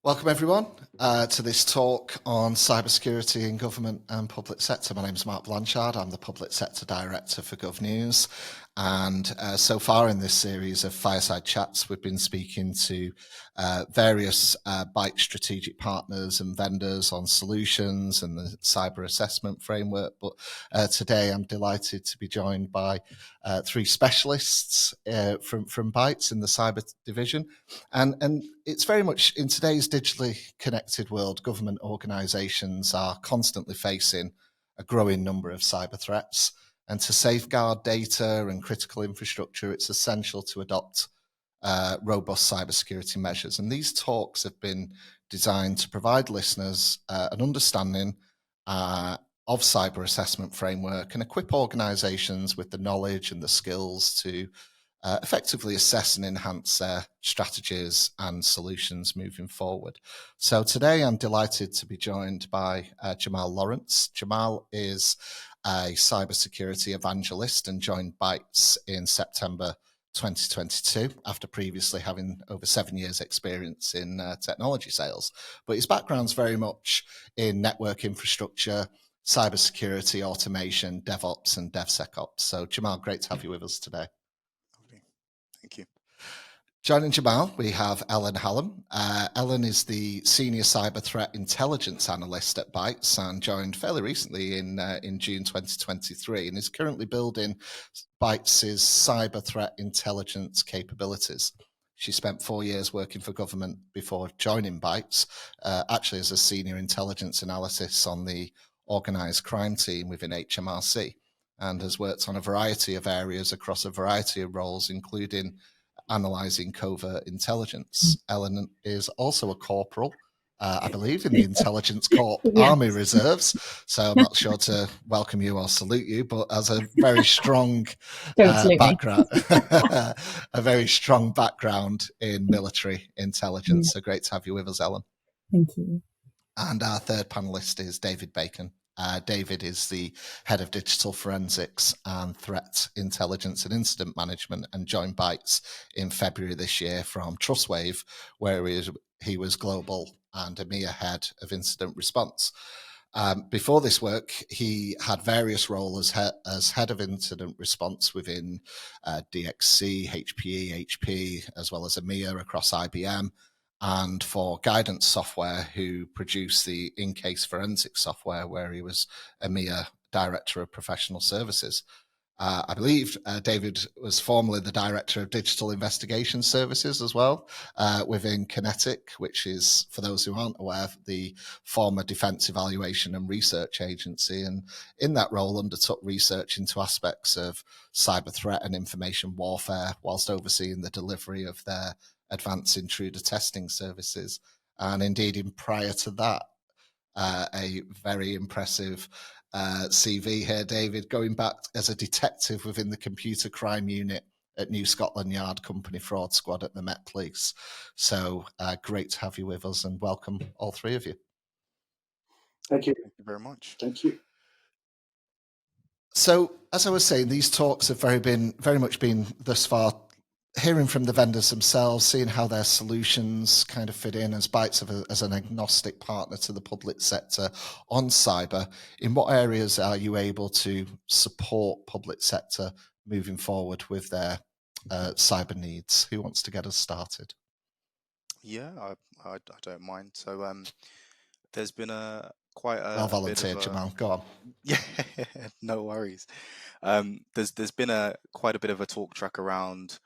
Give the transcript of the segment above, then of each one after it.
Welcome everyone to this talk on cybersecurity in government and public sector. My name is Mark Blanchard. I'm the Public Sector Director for GovNews. And so far in this series of fireside chats, we've been speaking to various Bytes strategic partners and vendors on solutions and the cyber assessment framework. But today I'm delighted to be joined by three specialists from Bytes in the cyber division. And it's very much in today's digitally connected world, government organisations are constantly facing a growing number of cyber threats. And to safeguard data and critical infrastructure, it's essential to adopt robust cybersecurity measures. And these talks have been designed to provide listeners an understanding of cyber assessment framework and equip organisations with the knowledge and the skills to effectively assess and enhance their strategies and solutions moving forward. So today I'm delighted to be joined by Jamal Lawrence. Jamal is a cybersecurity evangelist and joined Bytes in September 2022 after previously having over 7 years experience in technology sales. But his background's very much in network infrastructure, cybersecurity, automation, DevOps and DevSecOps. So Jamal, great to have you with us today. Thank you. Joining Jamal, we have Ellen Hallam. Ellen is the Senior Cyber Threat Intelligence Analyst at Bytes and joined fairly recently in June 2023 and is currently building Bytes' cyber threat intelligence capabilities. She spent 4 years working for government before joining Bytes, actually as a Senior Intelligence Analyst on the Organised Crime team within HMRC, and has worked on a variety of areas across a variety of roles, including analysing covert intelligence. Ellen is also a corporal, I believe, in the Intelligence Corps Army Reserves. So I'm not sure to welcome you or salute you, but as a very strong background, a very strong background in military intelligence. So great to have you with us, Ellen. Thank you. And our third panelist is David Bacon. David is the head of digital forensics and threat intelligence and incident management and joined Bytes in February this year from Trustwave, where he was global and EMEA head of incident response. Before this work, he had various roles as head of incident response within DXC, HPE, HP, as well as EMEA across IBM, and for Guidance Software, who produced the in-case forensic software, where he was EMEA Director of Professional Services. I believe David was formerly the Director of Digital Investigation Services as well within Kinetic, which is, for those who aren't aware, the former Defence Evaluation and Research Agency. And in that role undertook research into aspects of cyber threat and information warfare, whilst overseeing the delivery of their advanced intruder testing services. And indeed, in prior to that, a very impressive CV here, David, going back as a detective within the computer crime unit at New Scotland Yard Company Fraud Squad at the Met Police. So great to have you with us and welcome all three of you. Thank you. Thank you very much. Thank you. So as I was saying, these talks have very much been thus far hearing from the vendors themselves, seeing how their solutions kind of fit in as Bytes as an agnostic partner to the public sector on cyber. In what areas are you able to support public sector moving forward with their cyber needs? Who wants to get us started? Yeah, I don't mind. So there's been quite a well volunteered, Jamal. Go on. Yeah, no worries. There's been quite a bit of a talk track around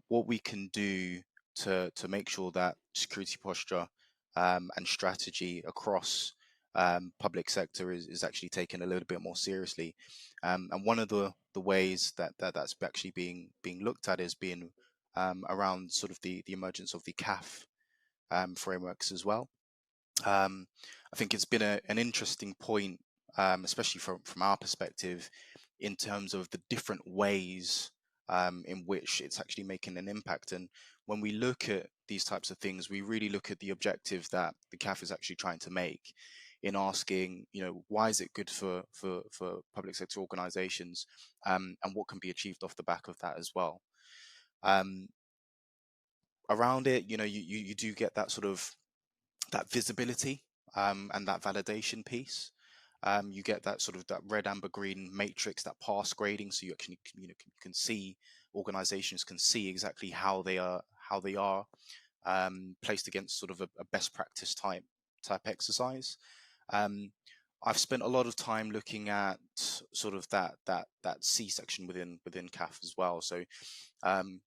what we can do to make sure that security posture and strategy across public sector is actually taken a little bit more seriously. And one of the ways that's actually being looked at is being around sort of the emergence of the CAF frameworks as well. I think it's been an interesting point, especially from our perspective, in terms of the different ways in which it's actually making an impact. And when we look at these types of things, we really look at the objective that the CAF is actually trying to make in asking, why is it good for public sector organizations, and what can be achieved off the back of that as well. Around it, you do get that sort of that visibility and that validation piece. You get that sort of that red, amber, green matrix, that pass grading, so you actually can see, organizations can see exactly how they are placed against sort of a best practice type exercise. Um, I've spent a lot of time looking at sort of that C section within CAF as well. So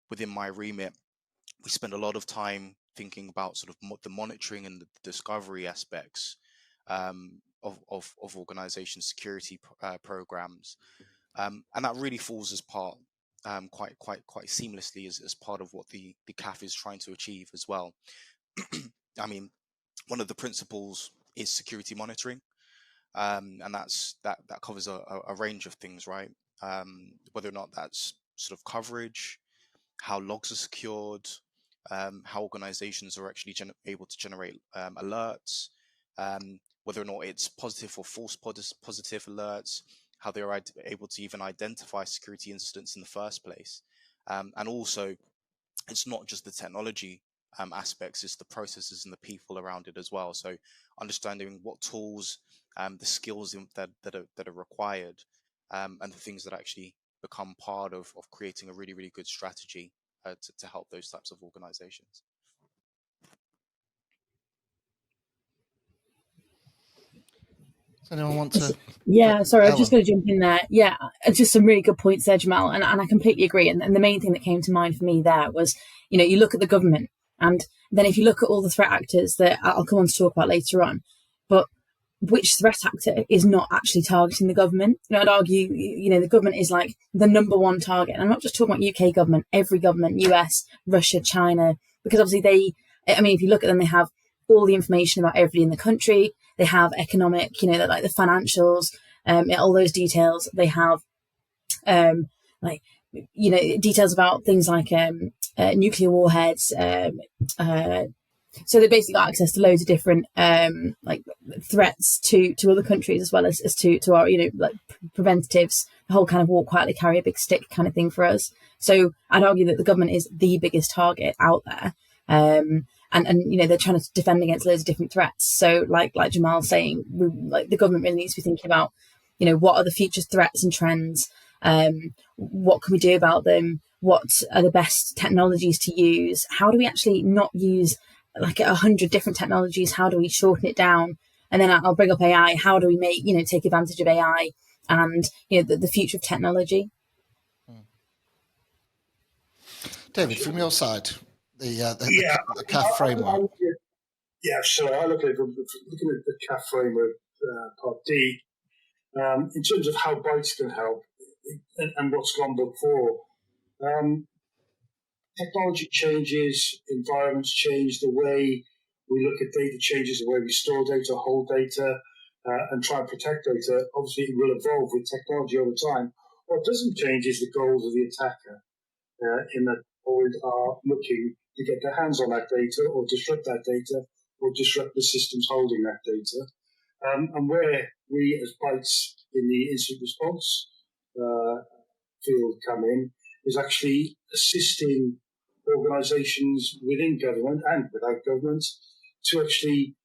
within my remit, we spend a lot of time thinking about sort of the monitoring and the discovery aspects of organization security programs, and that really falls as part quite seamlessly as part of what the CAF is trying to achieve as well. I mean, one of the principles is security monitoring, and that covers a range of things, right? Whether or not that's sort of coverage, how logs are secured, how organizations are actually able to generate alerts, whether or not it's positive or false positive alerts, how they are able to even identify security incidents in the first place. And also, it's not just the technology aspects, it's the processes and the people around it as well. So understanding what tools, the skills that are required, and the things that actually become part of creating a really good strategy to help those types of organizations. Does anyone want to? Yeah, sorry, I was just Ellen? going to jump in there. Yeah, just some really good points there, Jamal, and I completely agree. And the main thing that came to mind for me there was, you look at the government, and then if you look at all the threat actors that I'll come on to talk about later on, but which threat actor is not actually targeting the government? I'd argue, the government is like the number one target. And I'm not just talking about UK government, every government, US, Russia, China, because obviously if you look at them, they have all the information about everybody in the country. They have economic, like the financials, all those details. They have, details about things like nuclear warheads, so they basically got access to loads of different threats to other countries, as well as to our preventatives. The whole kind of walk quietly, carry a big stick kind of thing for us. So I'd argue that the government is the biggest target out there, and they're trying to defend against loads of different threats. So like Jamal's saying, the government really needs to be thinking about what are the future threats and trends. What can we do about them? What are the best technologies to use? How do we actually not use like 100 different technologies? How do we shorten it down? And then I'll bring up AI. How do we take advantage of AI and the future of technology? David, from your side, the I CAF framework. So I look at it, looking at the CAF framework, Part D, in terms of how Bytes can help and what's gone before. Technology changes, environments change, the way we look at data changes, the way we store data, hold data, and try and protect data. Obviously, it will evolve with technology over time. What doesn't change is the goals of the attacker, in that always are looking to get their hands on that data or disrupt that data or disrupt the systems holding that data. And where we as Bytes in the incident response field come in is actually assisting organizations within government and without government to actually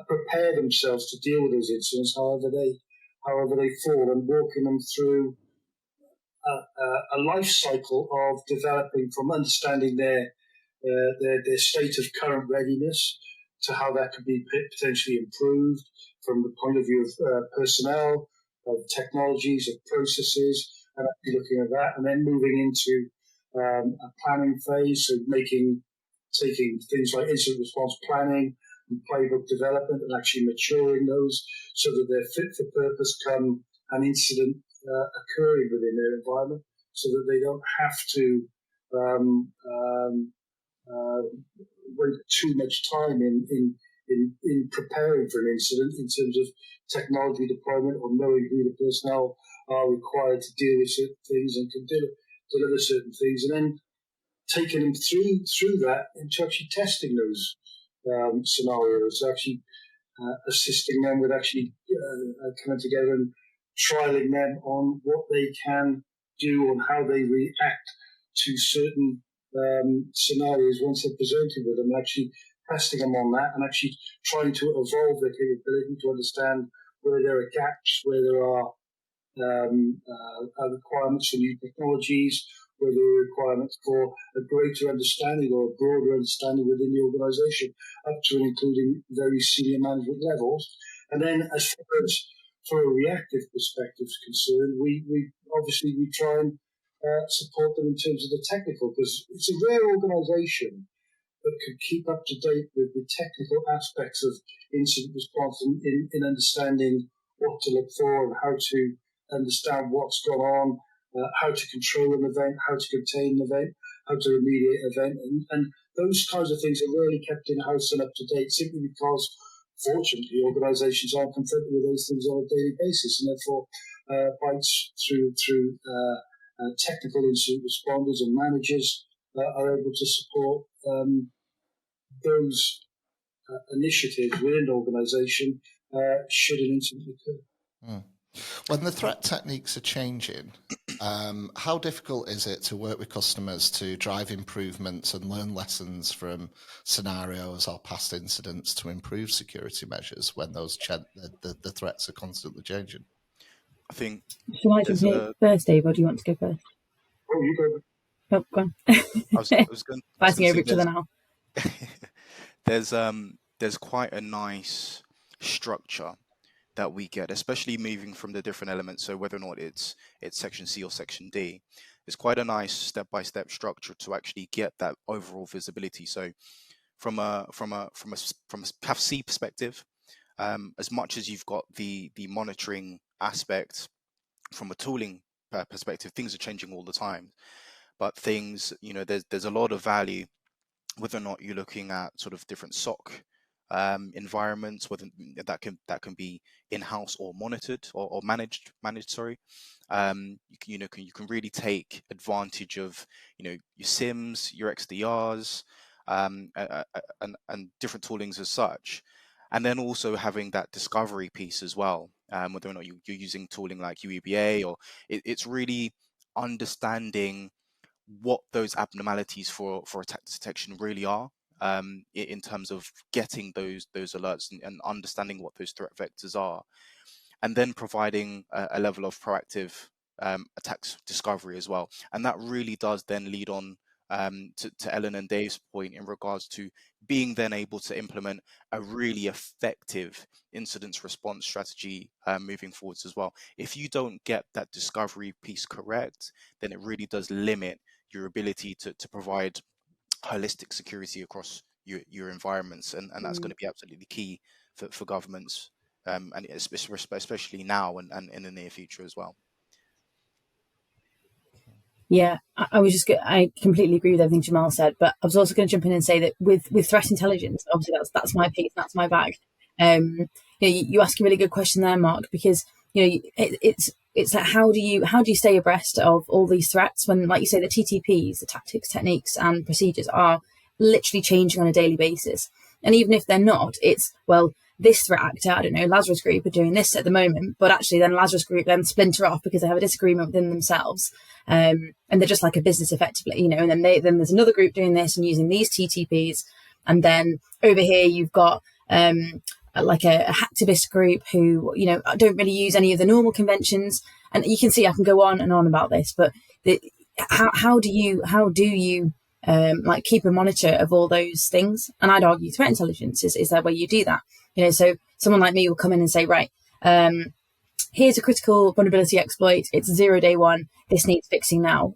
prepare themselves to deal with those incidents however they fall, and walking them through a life cycle of developing from understanding their state of current readiness to how that could be potentially improved from the point of view of personnel, of technologies, of processes, and actually looking at that, and then moving into a planning phase, so taking things like incident response planning and playbook development and actually maturing those so that they're fit for purpose come an incident occurring within their environment, so that they don't have to waste too much time in preparing for an incident in terms of technology deployment or knowing who the personnel are required to deal with certain things and can deliver certain things, and then taking them through that into actually testing those scenarios, actually assisting them with actually coming together and trialing them on what they can do and how they react to certain scenarios once they're presented with them, actually testing them on that and actually trying to evolve their capability to understand where there are gaps, where there are requirements for new technologies, where there are requirements for a greater understanding or a broader understanding within the organisation, up to and including very senior management levels. And then as far as from a reactive perspective is concerned, we obviously try and support them in terms of the technical, because it's a rare organisation that could keep up to date with the technical aspects of incident response in understanding what to look for and how to understand what's gone on, how to control an event, how to contain an event, how to remediate an event. And those kinds of things are really kept in-house and up to date simply because, fortunately, organisations aren't confronted with those things on a daily basis. And therefore, Bytes, through technical incident responders and managers, are able to support those initiatives within an organisation should an incident occur. Mm. When the threat techniques are changing, how difficult is it to work with customers to drive improvements and learn lessons from scenarios or past incidents to improve security measures when those the threats are constantly changing? I think. Shall I jump in first, Dave, or do you want to go first? Oh, you go. Oh, go on. I was going fighting over each other now. There's quite a nice structure that we get, especially moving from the different elements. So whether or not it's section C or section D, it's quite a nice step-by-step structure to actually get that overall visibility. So from a PAF C perspective, as much as you've got the monitoring aspect, from a tooling perspective, things are changing all the time. But things, there's a lot of value, whether or not you're looking at sort of different SOC environments, whether that can be in-house or monitored or managed. Sorry, you can really take advantage of your SIMs, your XDRs, and different toolings as such, and then also having that discovery piece as well. Whether or not you're using tooling like UEBA, or it's really understanding what those abnormalities for attack detection really are, in terms of getting those alerts and understanding what those threat vectors are, and then providing a level of proactive attacks discovery as well. And that really does then lead on to Ellen and Dave's point in regards to being then able to implement a really effective incident response strategy moving forwards as well. If you don't get that discovery piece correct, then it really does limit your ability to provide holistic security across your environments, and that's going to be absolutely key for governments, and especially now and in the near future as well. Yeah, I completely agree with everything Jamal said, but I was also going to jump in and say that with threat intelligence, obviously that's my piece, that's my bag. You ask a really good question there, Mark, because it's like how do you stay abreast of all these threats when, like you say, the TTPs, the tactics, techniques, and procedures are literally changing on a daily basis. And even if they're not, it's, well, this threat actor, I don't know, Lazarus Group are doing this at the moment, but actually then Lazarus Group then splinter off because they have a disagreement within themselves. And they're just like a business effectively, and then there's another group doing this and using these TTPs. And then over here, you've got like a hacktivist group who, don't really use any of the normal conventions. And you can see I can go on and on about this, but how do you like keep a monitor of all those things? And I'd argue threat intelligence is that way you do that. So someone like me will come in and say, right, here's a critical vulnerability exploit. It's 0 day one. This needs fixing now.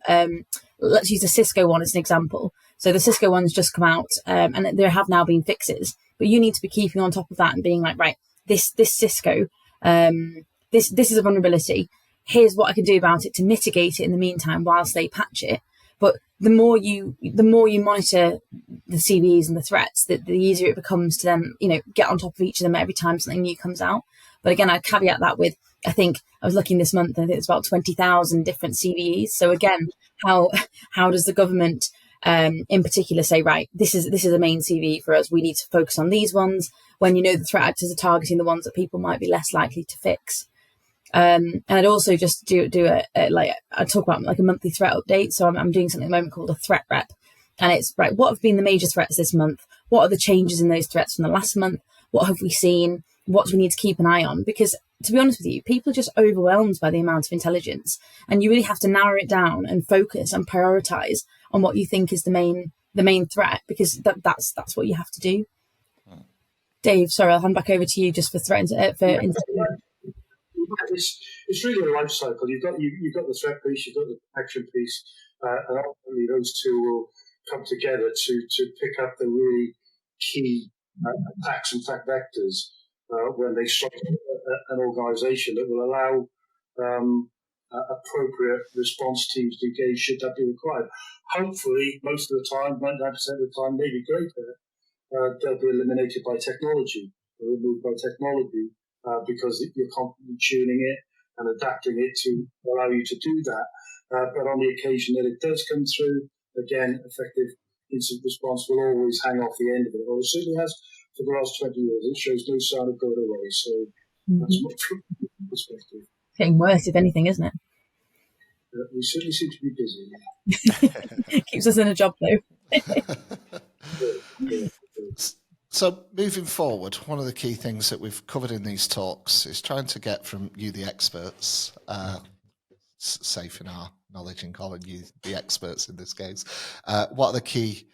Let's use the Cisco one as an example. So the Cisco one's just come out, and there have now been fixes. But you need to be keeping on top of that and being like, right, this Cisco, this is a vulnerability. Here's what I can do about it to mitigate it in the meantime whilst they patch it. But the more you monitor the CVEs and the threats, the easier it becomes to then, get on top of each of them every time something new comes out. But again, I caveat that with, I think I was looking this month, and I think it's about 20,000 different CVEs. So again, how does the government in particular say, right, this is a main CVE for us. We need to focus on these ones when the threat actors are targeting the ones that people might be less likely to fix. And I'd also just do I talk about like a monthly threat update. So I'm doing something at the moment called a threat rep, and it's right, what have been the major threats this month? what are the changes in those threats from the last month? What have we seen? What do we need to keep an eye on? Because to be honest with you, people are just overwhelmed by the amount of intelligence, and you really have to narrow it down and focus and prioritize on what you think is the main threat, because that's what you have to do. Dave, sorry, I'll hand back over to you just for threats. It's really a life cycle. You've got the threat piece, you've got the action piece, and ultimately those two will come together to pick up the really key attacks and attack vectors when they strike an organisation that will allow appropriate response teams to engage should that be required. Hopefully, most of the time, 99% of the time, maybe greater, they'll be eliminated by technology, or removed by technology, because you're constantly tuning it and adapting it to allow you to do that. But on the occasion that it does come through, again, effective instant response will always hang off the end of it, or it certainly has for the last 20 years. It shows no sign of going away. So that's my perspective. Getting worse, if anything, isn't it? We certainly seem to be busy. Keeps us in a job, though. So moving forward, one of the key things that we've covered in these talks is trying to get from you, the experts, safe in our knowledge in calling you the experts in this case, what are the key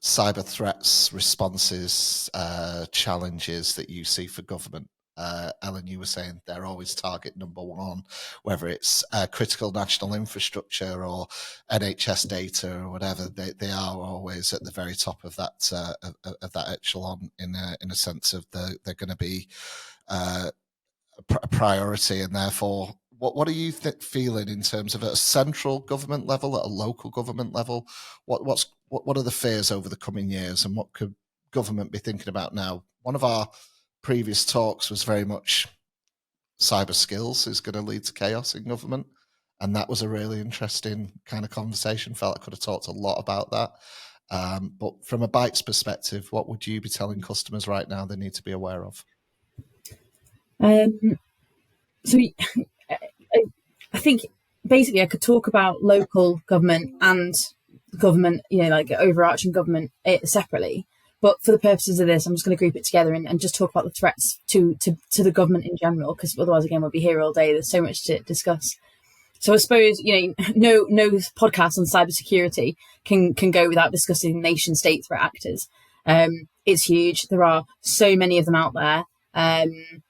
cyber threats, responses, challenges that you see for government? Ellen, you were saying they're always target number one, whether it's critical national infrastructure or NHS data or whatever. They are always at the very top of that echelon in a sense of they're going to be a priority, and therefore, what are you feeling in terms of at a central government level, at a local government level? What are the fears over the coming years, and what could government be thinking about now? One of our previous talks was very much cyber skills is going to lead to chaos in government, and that was a really interesting kind of conversation. Felt I could have talked a lot about that, but from a Bytes perspective, what would you be telling customers right now they need to be aware of? So I think basically I could talk about local government and government, like overarching government separately. But for the purposes of this, I'm just going to group it together and just talk about the threats to the government in general, because otherwise, again, we'll be here all day. There's so much to discuss. So I suppose, no podcast on cybersecurity can go without discussing nation state threat actors. It's huge. There are so many of them out there. And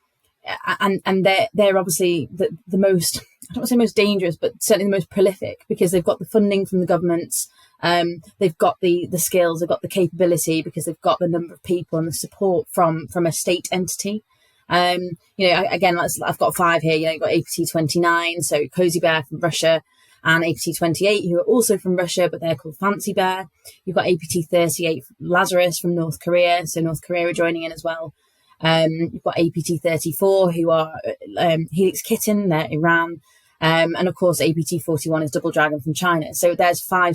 they're obviously the most, I don't want to say most dangerous, but certainly the most prolific, because they've got the funding from the governments. They've got the skills, they've got the capability, because they've got the number of people and the support from a state entity. Again, I've got 5 here. You've got APT-29, so Cozy Bear from Russia, and APT-28, who are also from Russia, but they're called Fancy Bear. You've got APT-38 Lazarus from North Korea, so North Korea are joining in as well. You've got APT-34, who are Helix Kitten, they're Iran. And of course, APT-41 is Double Dragon from China. So there's 4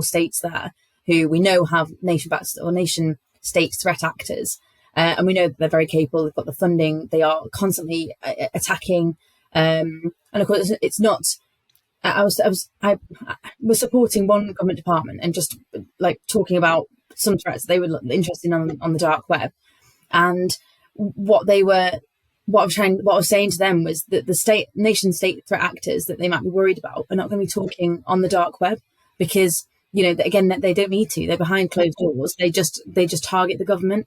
states there who we know have nation state threat actors. And we know that they're very capable. They've got the funding. They are constantly attacking. And of course, it's not. I was supporting one government department and just like talking about some threats they were interested in on the dark web, and what I was saying to them was that the nation state threat actors that they might be worried about are not going to be talking on the dark web, because again, they don't need to. They're behind closed doors. They just target the government.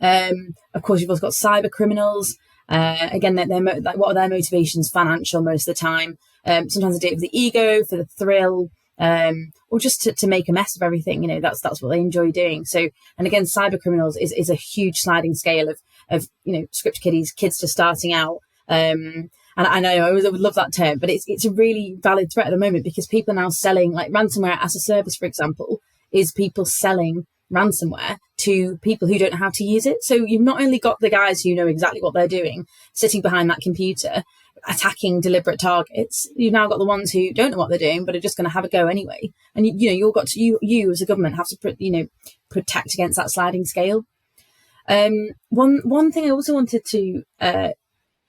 Of course, you've also got cyber criminals. Again, what are their motivations? Financial most of the time. Sometimes they do it for the ego, for the thrill, or just to make a mess of everything. That's what they enjoy doing. So, and again, cyber criminals is a huge sliding scale of script kids just starting out. And I know I would love that term, but it's a really valid threat at the moment, because people are now selling, like ransomware as a service, for example, is people selling ransomware to people who don't know how to use it. So you've not only got the guys who know exactly what they're doing, sitting behind that computer, attacking deliberate targets. You've now got the ones who don't know what they're doing, but are just going to have a go anyway. And you as a government have to protect against that sliding scale. One thing I also wanted to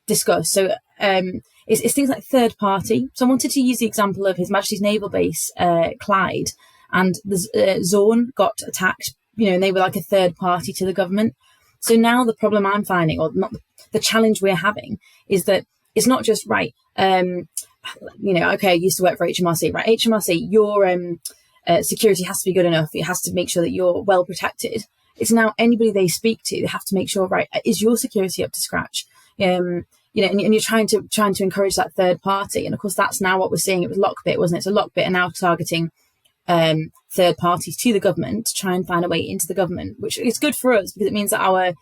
discuss, is things like third party. So I wanted to use the example of His Majesty's Naval Base, Clyde, and the Zorn got attacked, and they were like a third party to the government. So now the problem I'm finding, or not, the challenge we're having, is that it's not just right. Okay, I used to work for HMRC, right? HMRC, your security has to be good enough. It has to make sure that you're well protected. It's now anybody they speak to, they have to make sure, right, is your security up to scratch? And you're trying to encourage that third party. And of course, that's now what we're seeing. It was Lockbit, wasn't it? So Lockbit are now targeting third parties to the government to try and find a way into the government, which is good for us because it means that our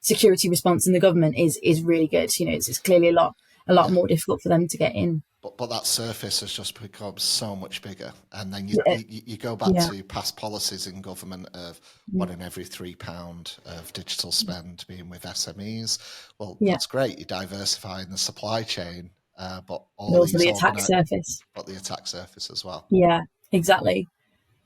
security response in the government is really good. It's clearly a lot more difficult for them to get in. But that surface has just become so much bigger, and then you go back to past policies in government of £1 in every £3 of digital spend being with SMEs. Well, that's great. You're diversifying the supply chain, but also the attack surface. But the attack surface as well. Yeah, exactly.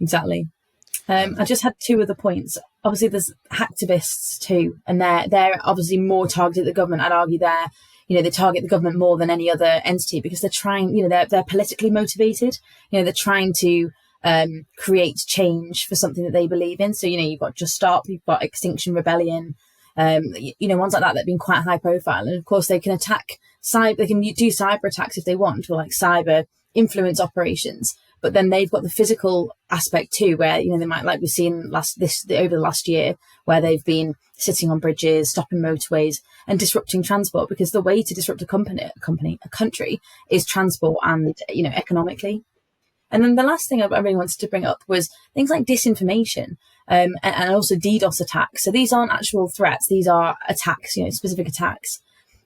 I just had two other points. Obviously, there's hacktivists too, and they're obviously more targeted at the government. I'd argue they target the government more than any other entity because they're trying, they're politically motivated. They're trying to create change for something that they believe in. So, you've got Just Stop, you've got Extinction Rebellion, ones like that have been quite high profile. And of course, they can attack they can do cyber attacks if they want, or like cyber influence operations. But then they've got the physical aspect too, where they might, like we've seen over the last year, where they've been sitting on bridges, stopping motorways, and disrupting transport. Because the way to disrupt a country is transport and economically. And then the last thing I really wanted to bring up was things like disinformation and also DDoS attacks. So these aren't actual threats; these are attacks, specific attacks.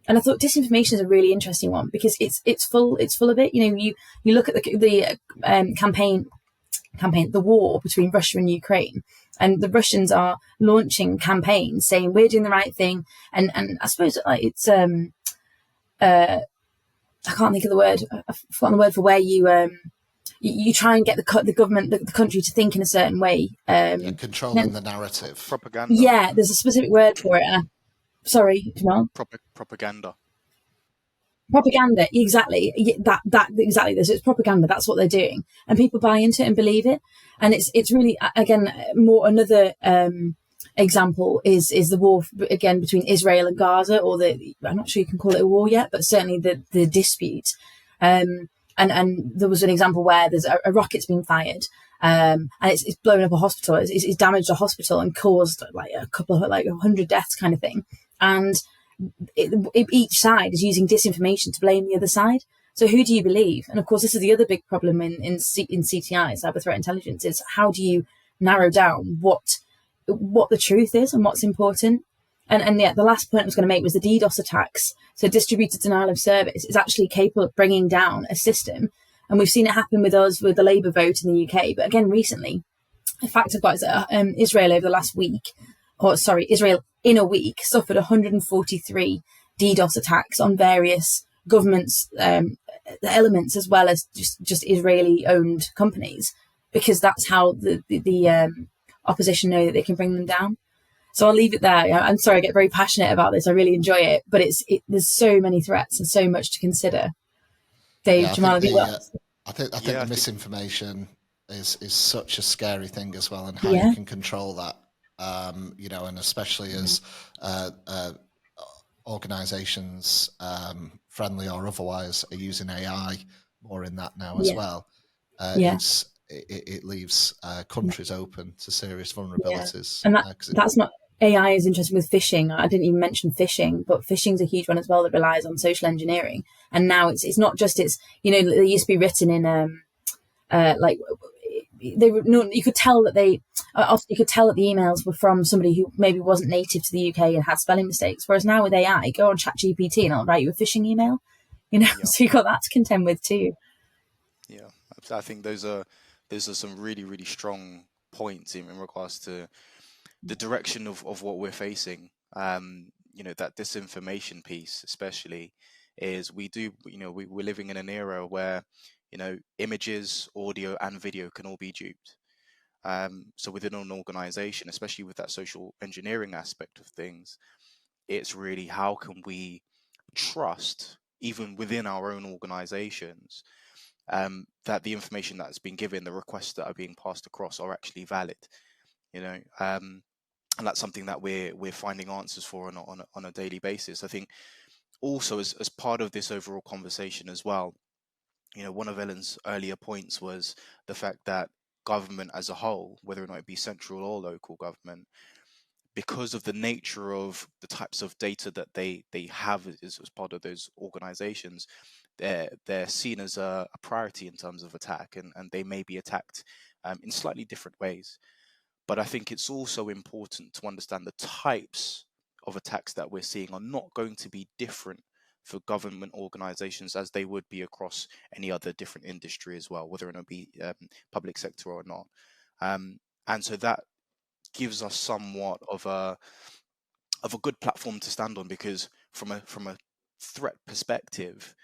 And I thought disinformation is a really interesting one because it's full of it. You look at the campaign, the war between Russia and Ukraine, and the Russians are launching campaigns saying we're doing the right thing, and I suppose it's I can't think of the word. I've forgotten the word for where you try and get the government, the country to think in a certain way. Controlling the narrative. Propaganda. Yeah, there's a specific word for it. Sorry, Jamal. Propaganda. Propaganda, exactly. That exactly. So it's propaganda. That's what they're doing, and people buy into it and believe it. And it's really, again, more another example is the war again between Israel and Gaza, or I'm not sure you can call it a war yet, but certainly the dispute. And there was an example where there's a rocket's been fired, and it's blown up a hospital. It's damaged a hospital and caused like a couple of 100 deaths, kind of thing. And each side is using disinformation to blame the other side. So who do you believe? And of course, this is the other big problem in CTI, cyber threat intelligence, is how do you narrow down what the truth is and what's important? And the last point I was going to make was the DDoS attacks. So distributed denial of service is actually capable of bringing down a system. And we've seen it happen with us with the Labour vote in the UK. But again, recently, the fact I've got is that Israel over the last week, Israel in a week suffered 143 DDoS attacks on various governments, elements, as well as just Israeli-owned companies, because that's how the opposition know that they can bring them down. So I'll leave it there. I'm sorry, I get very passionate about this. I really enjoy it, but there's so many threats and so much to consider. Dave, Jamal, I think the misinformation is such a scary thing as well, and how you can control that. And especially as organisations, friendly or otherwise, are using AI more in that now as well. It leaves countries open to serious vulnerabilities. And that's not. AI is interesting with phishing. I didn't even mention phishing, but phishing's a huge one as well that relies on social engineering. And now it's not just they used to be written in you could tell that you could tell that the emails were from somebody who maybe wasn't native to the UK and had spelling mistakes. Whereas now with AI, go on ChatGPT and I'll write you a phishing email. So you've got that to contend with too. Yeah, I think those are some really, really strong points in regards to the direction of what we're facing. That disinformation piece, especially, is we're living in an era where images, audio, and video can all be duped. So within an organization, especially with that social engineering aspect of things, it's really how can we trust, even within our own organizations, that the information that's been given, the requests that are being passed across, are actually valid. you know, and that's something that we're finding answers for on a daily basis. I think also as part of this overall conversation as well, you know, one of Ellen's earlier points was the fact that government as a whole, whether or not it be central or local government, because of the nature of the types of data that they have as part of those organizations, they're seen as a priority in terms of attack, and they may be attacked in slightly different ways. But I think it's also important to understand the types of attacks that we're seeing are not going to be different for government organizations as they would be across any other different industry as well, whether it be public sector or not. And so that gives us somewhat of a good platform to stand on, because from a threat perspective,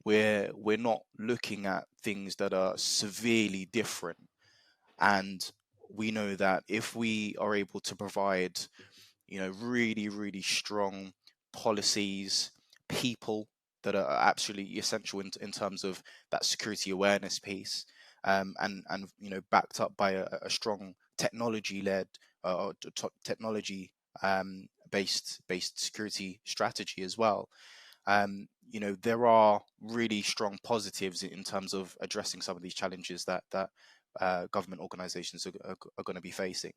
we're not looking at things that are severely different. And we know that if we are able to provide, you know, really, really strong policies, people that are absolutely essential in terms of that security awareness piece, and you know, backed up by a strong technology-led or technology based security strategy as well. You know, there are really strong positives in terms of addressing some of these challenges that government organizations are going to be facing.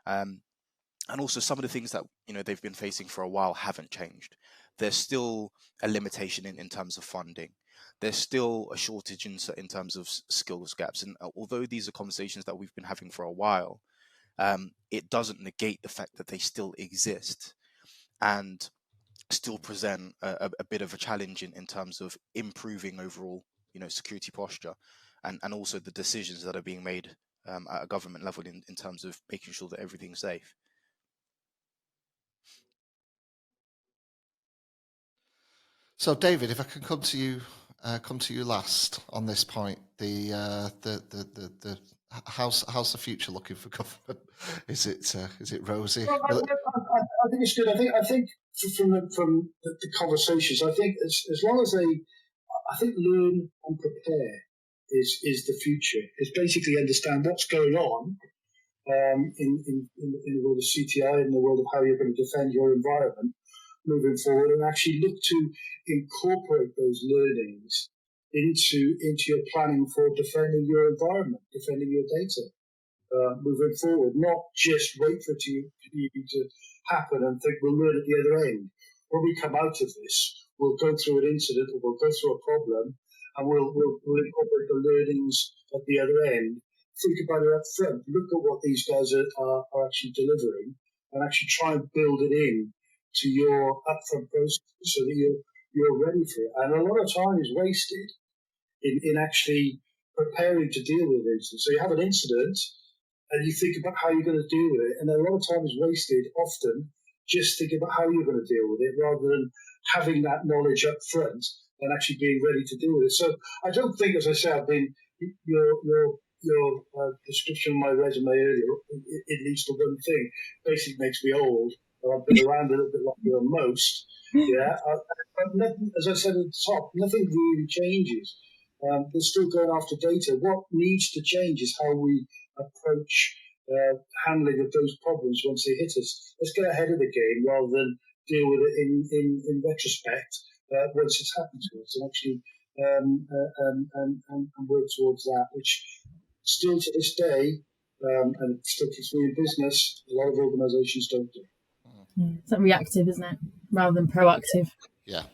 And also some of the things that, you know, they've been facing for a while haven't changed. There's still a limitation in terms of funding. There's still a shortage in terms of skills gaps. And although these are conversations that we've been having for a while, it doesn't negate the fact that they still exist and still present a bit of a challenge in terms of improving overall, you know, security posture, and also the decisions that are being made at a government level in terms of making sure that everything's safe. So, David, if I can come to you last on this point, the how's the future looking for government? Is it rosy? Well, I think it's good. I think from the conversations, I think as long as I think learn and prepare is the future. It's basically understand what's going on in the world of CTI, in the world of how you're going to defend your environment moving forward, and actually look to incorporate those learnings into your planning for defending your environment, defending your data. Moving forward, not just wait for it to happen and think we'll learn at the other end. When we come out of this, we'll go through an incident or we'll go through a problem, and we'll incorporate the learnings at the other end. Think about it up front. Look at what these guys are actually delivering, and actually try and build it in to your upfront process so that you're ready for it. And a lot of time is wasted in actually preparing to deal with it. So you have an incident, and you think about how you're going to deal with it, and a lot of time is wasted often just thinking about how you're going to deal with it rather than having that knowledge up front and actually being ready to deal with it. So I don't think, as I say, I've been your description of my resume earlier, it leads to one thing. Basically makes me old. I've been around a little bit longer than most. Yeah, as I said at the top, nothing really changes. They're still going after data. What needs to change is how we approach handling of those problems once they hit us. Let's get ahead of the game rather than deal with it in retrospect once it's happened to us, and actually and work towards that, which still to this day, and it still keeps me in business, a lot of organisations don't do. Yeah, it's like reactive, isn't it, rather than proactive? Yeah.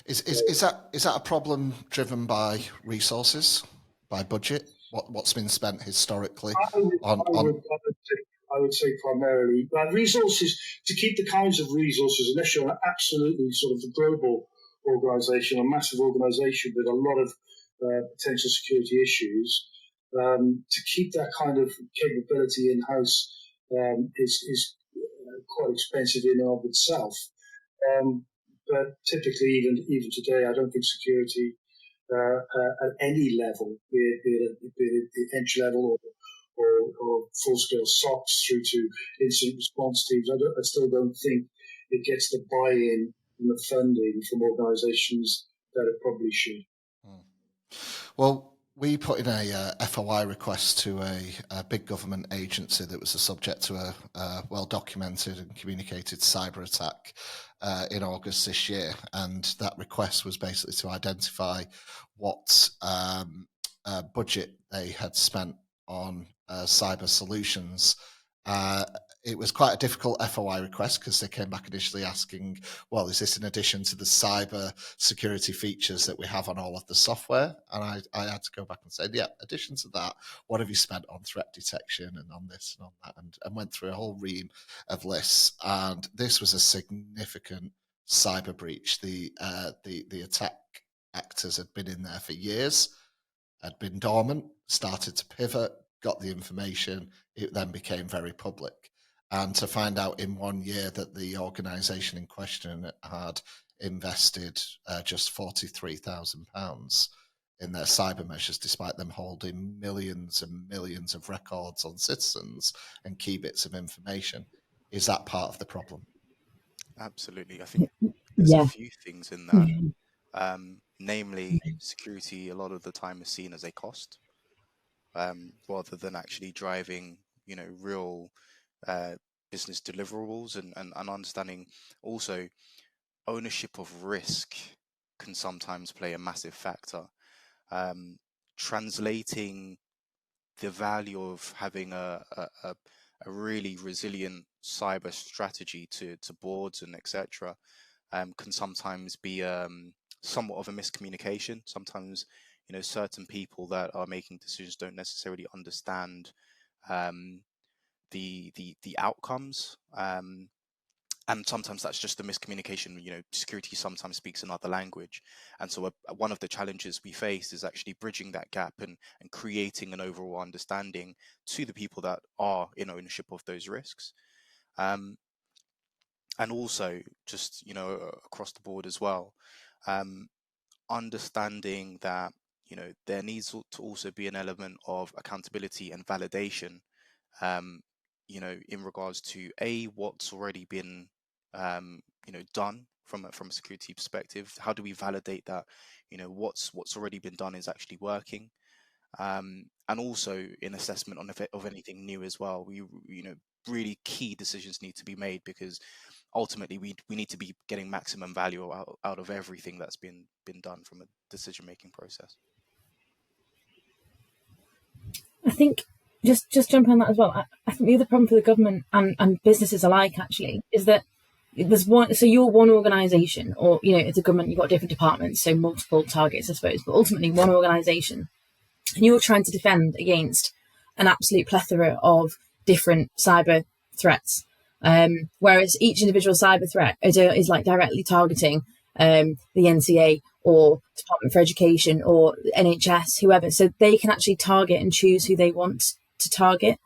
Is that a problem driven by resources, by budget? What's been spent historically I would say primarily resources, to keep the kinds of resources, unless you're an absolutely sort of a global organisation, a massive organisation with a lot of potential security issues, to keep that kind of capability in-house is quite expensive in and of itself. But typically, even today, I don't think security at any level, be it the entry level or full-scale SOCs through to incident response teams, I still don't think it gets the buy-in and the funding from organisations that it probably should. Well, we put in a FOI request to a big government agency that was the subject to a well-documented and communicated cyber attack in August this year. And that request was basically to identify what budget they had spent on cyber solutions. It was quite a difficult FOI request because they came back initially asking, well, is this in addition to the cyber security features that we have on all of the software? And I had to go back and say, yeah, addition to that, what have you spent on threat detection and on this and on that? And went through a whole ream of lists. And this was a significant cyber breach. The attack actors had been in there for years, had been dormant, started to pivot, got the information. It then became very public. And to find out in 1 year that the organisation in question had invested just £43,000 in their cyber measures, despite them holding millions and millions of records on citizens and key bits of information, is that part of the problem? Absolutely. I think there's Yeah. a few things in that. Namely, security a lot of the time is seen as a cost, rather than actually driving, real business deliverables and understanding. Also, ownership of risk can sometimes play a massive factor. Translating the value of having a really resilient cyber strategy to boards and etc. Can sometimes be somewhat of a miscommunication. Sometimes, certain people that are making decisions don't necessarily understand the outcomes, and sometimes that's just a miscommunication. Security sometimes speaks another language, and so one of the challenges we face is actually bridging that gap and creating an overall understanding to the people that are in ownership of those risks, and also just across the board as well, understanding that there needs to also be an element of accountability and validation, in regards to what's already been done from a security perspective. How do we validate that what's already been done is actually working, and also in assessment of anything new as well. We really key decisions need to be made, because ultimately we need to be getting maximum value out of everything that's been done from a decision making process. I think just jump on that as well. I think the other problem for the government and businesses alike actually is that there's one. So you're one organisation, or it's a government. You've got different departments, so multiple targets, I suppose, but ultimately one organisation, and you're trying to defend against an absolute plethora of different cyber threats. Whereas each individual cyber threat is like directly targeting the NCA or Department for Education or NHS, whoever. So they can actually target and choose who they want to target.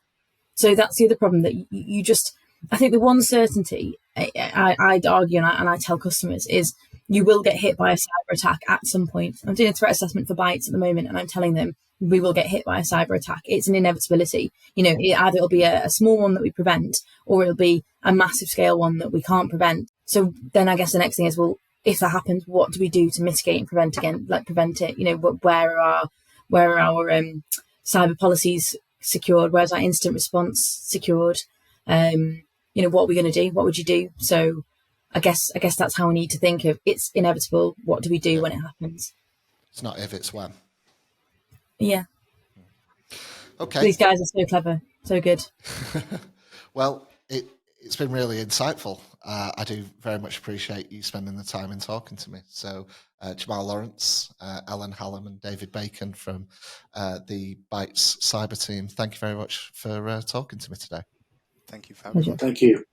So that's the other problem, that you just, I think the one certainty I'd argue, and I tell customers, is you will get hit by a cyber attack at some point. I'm doing a threat assessment for Bytes at the moment, and I'm telling them we will get hit by a cyber attack. It's an inevitability. Either it'll be a small one that we prevent, or it'll be a massive scale one that we can't prevent. So then I guess the next thing is, well, if that happens, what do we do to mitigate and prevent it? Where are our cyber policies secured? Where's our instant response secured? What are we going to do? What would you do? So I guess that's how we need to think of, it's inevitable. What do we do when it happens? It's not if, it's when. Yeah. Okay. These guys are so clever, so good. Well, it's been really insightful. I do very much appreciate you spending the time and talking to me. So Jamal Lawrence, Ellen Hallam and David Bacon from the Bytes cyber team, thank you very much for talking to me today. Thank you for having me. Thank you.